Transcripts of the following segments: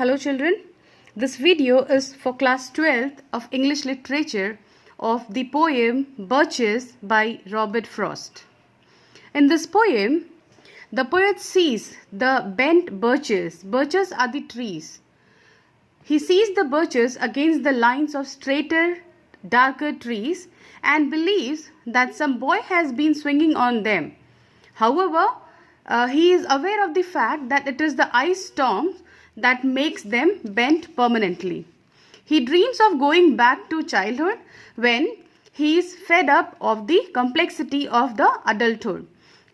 Hello children, this video is for class 12th of English literature of the poem Birches by Robert Frost. In this poem, the poet sees the bent birches. Birches are the trees. He sees the birches against the lines of straighter, darker trees and believes that some boy has been swinging on them. However, he is aware of the fact that it is the ice storm that makes them bent permanently. He dreams of going back to childhood when he is fed up of the complexity of the adulthood.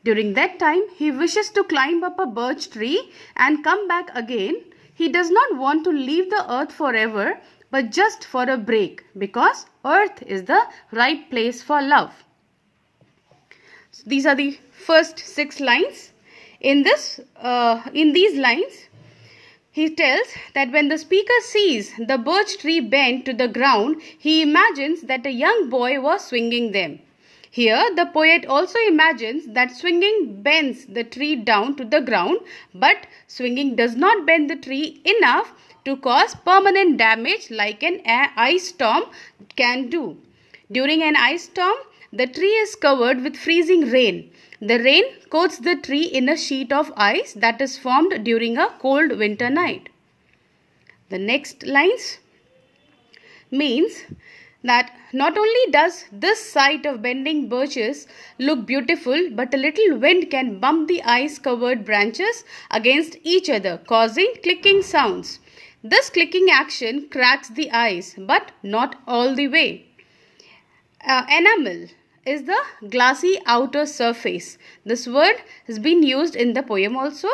During that time, he wishes to climb up a birch tree and come back again. He does not want to leave the earth forever, but just for a break, because earth is the right place for love. So these are the first 6 lines. In these lines, he tells that when the speaker sees the birch tree bent to the ground, he imagines that a young boy was swinging them. Here, the poet also imagines that swinging bends the tree down to the ground, but swinging does not bend the tree enough to cause permanent damage like an ice storm can do. During an ice storm, the tree is covered with freezing rain. The rain coats the tree in a sheet of ice that is formed during a cold winter night. The next lines means that not only does this sight of bending birches look beautiful, but a little wind can bump the ice-covered branches against each other, causing clicking sounds. This clicking action cracks the ice, but not all the way. Enamel is the glassy outer surface. This word has been used in the poem also.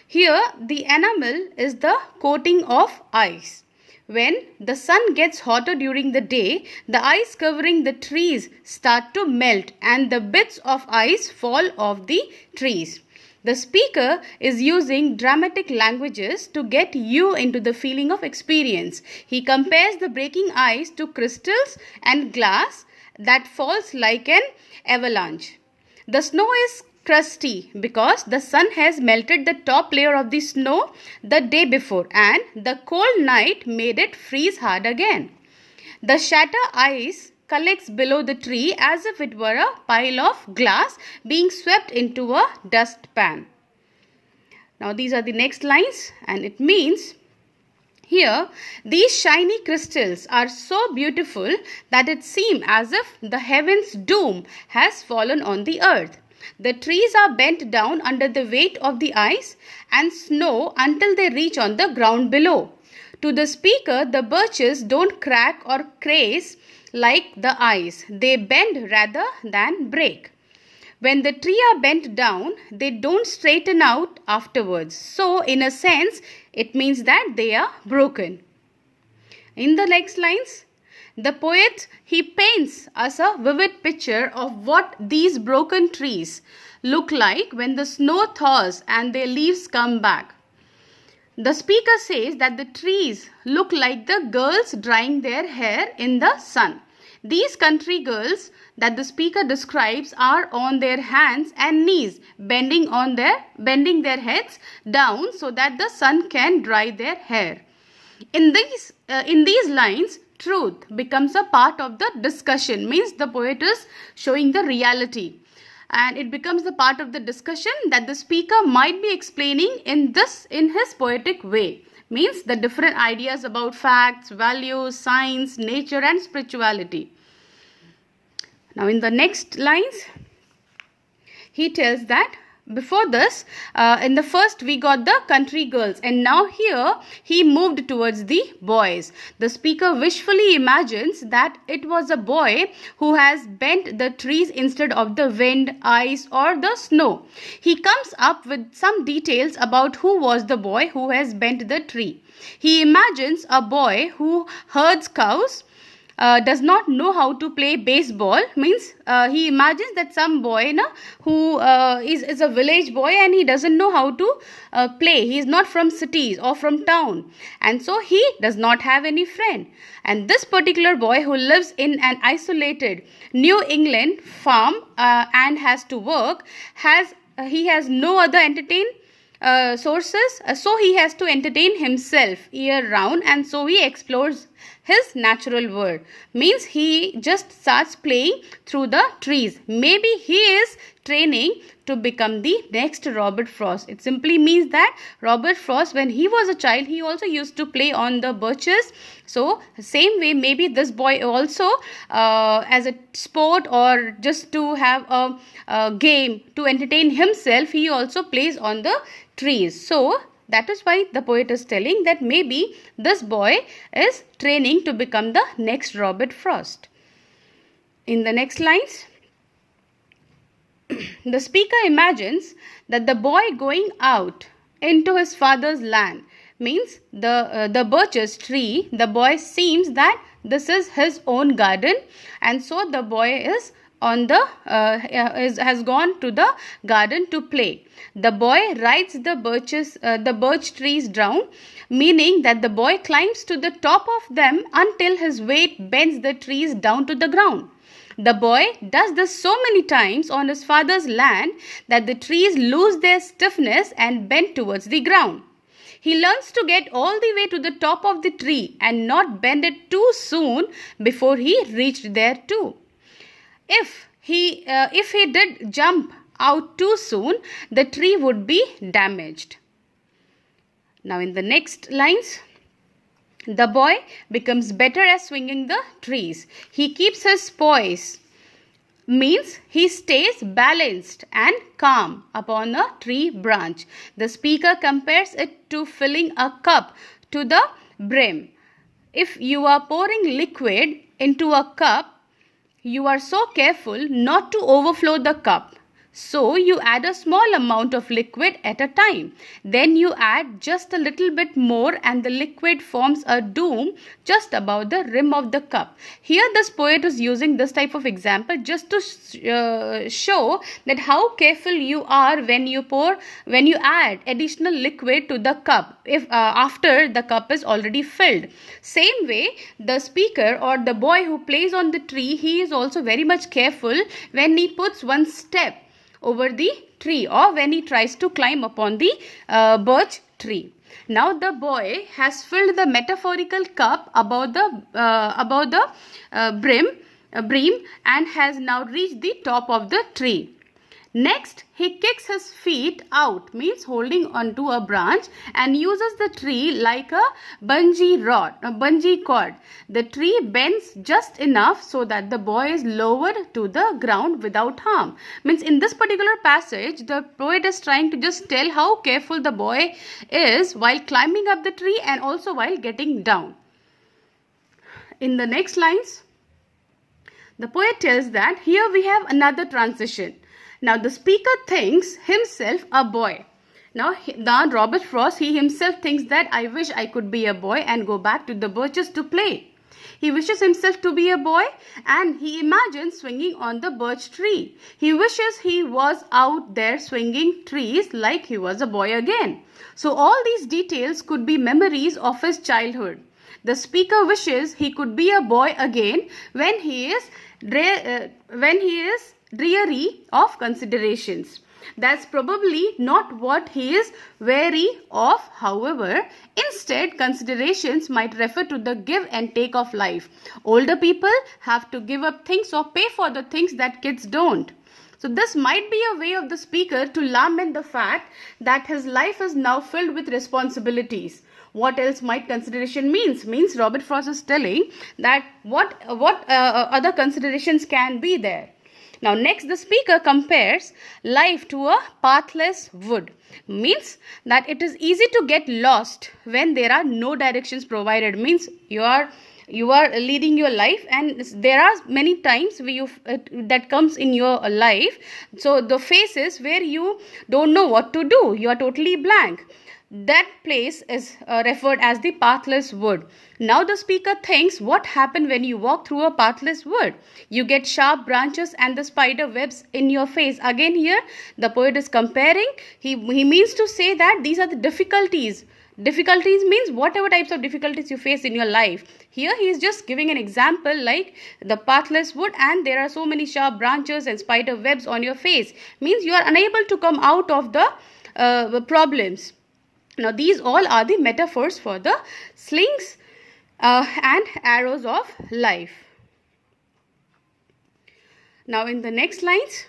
Here, the enamel is the coating of ice. When the sun gets hotter during the day, the ice covering the trees start to melt and the bits of ice fall off the trees. The speaker is using dramatic languages to get you into the feeling of experience. He compares the breaking ice to crystals and glass that falls like an avalanche. The snow is crusty because the sun has melted the top layer of the snow the day before and the cold night made it freeze hard again. The shattered ice collects below the tree as if it were a pile of glass being swept into a dustpan. Now these are the next lines, and it means here, these shiny crystals are so beautiful that it seems as if the heaven's doom has fallen on the earth. The trees are bent down under the weight of the ice and snow until they reach on the ground below. To the speaker, the birches don't crack or craze like the ice. They bend rather than break. When the tree are bent down, they don't straighten out afterwards. So, in a sense, it means that they are broken. In the next lines, the poet, he paints us a vivid picture of what these broken trees look like when the snow thaws and their leaves come back. The speaker says that the trees look like the girls drying their hair in the sun. These country girls that the speaker describes are on their hands and knees, bending their heads down so that the sun can dry their hair. In these lines, truth becomes a part of the discussion. Means the poet is showing the reality, and it becomes the part of the discussion that the speaker might be explaining in his poetic way. Means the different ideas about facts, values, science, nature and spirituality. Now in the next lines, he tells that before this, in the first we got the country girls, and now here he moved towards the boys. The speaker wishfully imagines that it was a boy who has bent the trees instead of the wind, ice or the snow. He comes up with some details about who was the boy who has bent the tree. He imagines a boy who herds cows, does not know how to play baseball. Means he imagines that some boy who is a village boy and he doesn't know how to play. He is not from cities or from town, and so he does not have any friend. And this particular boy who lives in an isolated New England farm and has to work, he has no other sources, so he has to entertain himself year round, and so he explores his natural world. Means he just starts playing through the trees. Maybe he is training to become the next Robert Frost. It simply means that Robert Frost, when he was a child, he also used to play on the birches. So same way, maybe this boy also, as a sport or just to have a game to entertain himself, he also plays on the trees. So that is why the poet is telling that maybe this boy is training to become the next Robert Frost. In the next lines, the speaker imagines that the boy going out into his father's land, means the birches tree, the boy seems that this is his own garden, and so the boy is on the has gone to the garden to play. The boy rides the birch trees down, meaning that the boy climbs to the top of them until his weight bends the trees down to the ground. The boy does this so many times on his father's land that the trees lose their stiffness and bend towards the ground. He learns to get all the way to the top of the tree and not bend it too soon before he reached there too. If he did jump out too soon, the tree would be damaged. Now in the next lines, the boy becomes better at swinging the trees. He keeps his poise, means he stays balanced and calm upon a tree branch. The speaker compares it to filling a cup to the brim. If you are pouring liquid into a cup, you are so careful not to overflow the cup. So you add a small amount of liquid at a time. Then you add just a little bit more and the liquid forms a dome just above the rim of the cup. Here this poet is using this type of example just to show that how careful you are when you add additional liquid to the cup if after the cup is already filled. Same way, the speaker or the boy who plays on the tree, he is also very much careful when he puts one step over the tree or when he tries to climb upon the birch tree. Now the boy has filled the metaphorical cup above the brim and has now reached the top of the tree. Next, he kicks his feet out, means holding onto a branch, and uses the tree like a bungee cord. The tree bends just enough so that the boy is lowered to the ground without harm. Means in this particular passage, the poet is trying to just tell how careful the boy is while climbing up the tree and also while getting down. In the next lines, the poet tells that here we have another transition. Now the speaker thinks himself a boy. Now Robert Frost, he himself thinks that I wish I could be a boy and go back to the birches to play. He wishes himself to be a boy and he imagines swinging on the birch tree. He wishes he was out there swinging trees like he was a boy again. So all these details could be memories of his childhood. The speaker wishes he could be a boy again when he is dreary of considerations. That's probably not what he is weary of, however. Instead, considerations might refer to the give and take of life. Older people have to give up things or pay for the things that kids don't. So this might be a way of the speaker to lament the fact that his life is now filled with responsibilities. What else might consideration means? Means Robert Frost is telling that what other considerations can be there. Now next, the speaker compares life to a pathless wood. Means that it is easy to get lost when there are no directions provided. Means you are leading your life and there are many times that comes in your life. So the phases where you don't know what to do, you are totally blank. That place is referred as the pathless wood. Now the speaker thinks what happened when you walk through a pathless wood. You get sharp branches and the spider webs in your face. Again here the poet is comparing. He means to say that these are the difficulties. Difficulties means whatever types of difficulties you face in your life. Here he is just giving an example like the pathless wood and there are so many sharp branches and spider webs on your face. Means you are unable to come out of the problems. Now these all are the metaphors for the slings and arrows of life. Now in the next lines,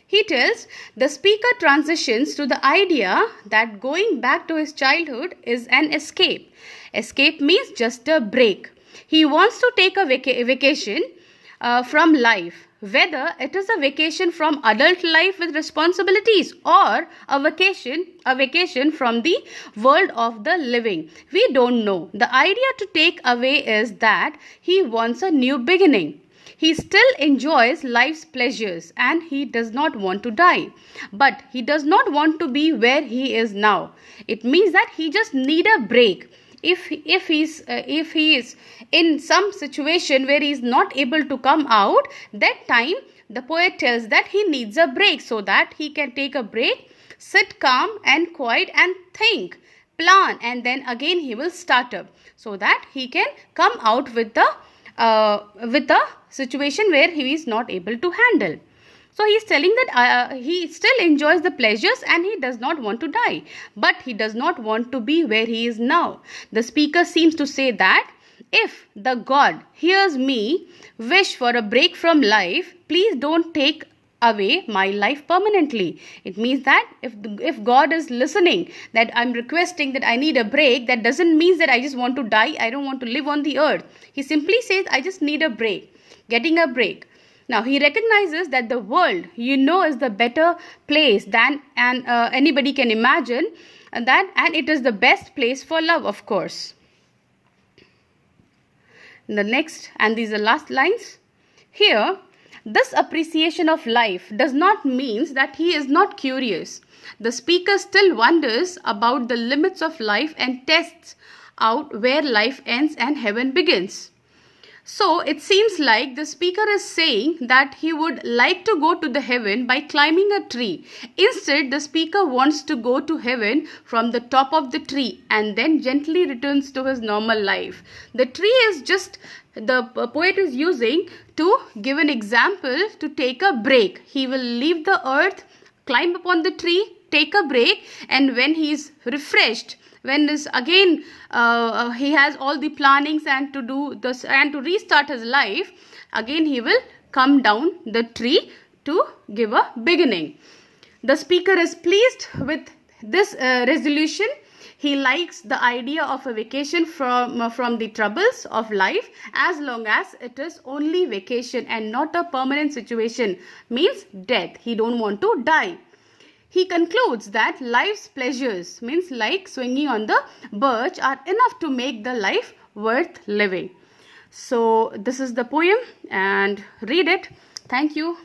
he tells the speaker transitions to the idea that going back to his childhood is an escape. Escape means just a break. He wants to take a vacation from life, whether it is a vacation from adult life with responsibilities or a vacation from the world of the living. We don't know. The idea to take away is that he wants a new beginning. He still enjoys life's pleasures and he does not want to die. But he does not want to be where he is now. It means that he just needs a break. If he is in some situation where he is not able to come out, that time the poet tells that he needs a break so that he can take a break, sit calm and quiet and think, plan, and then again he will start up so that he can come out with the situation where he is not able to handle. So he is telling that he still enjoys the pleasures and he does not want to die, but he does not want to be where he is now. The speaker seems to say that if the God hears me wish for a break from life, please don't take away my life permanently. It means that if God is listening, that I'm requesting that I need a break, that doesn't mean that I just want to die, I don't want to live on the earth. He simply says I just need a break, getting a break. Now he recognizes that the world is the better place than anybody can imagine, and it is the best place for love, of course. The next, and these are last lines. Here, this appreciation of life does not mean that he is not curious. The speaker still wonders about the limits of life and tests out where life ends and heaven begins. So it seems like the speaker is saying that he would like to go to the heaven by climbing a tree. Instead, the speaker wants to go to heaven from the top of the tree and then gently returns to his normal life. The tree is just, the poet is using to give an example to take a break. He will leave the earth, climb upon the tree, take a break, and when he is refreshed, when this again he has all the plannings and to do this and to restart his life, again he will come down the tree to give a beginning. The speaker is pleased with this resolution. He likes the idea of a vacation from the troubles of life, as long as it is only vacation and not a permanent situation, means death. He don't want to die. He concludes that life's pleasures, means like swinging on the birch, are enough to make the life worth living. So this is the poem, and read it. Thank you.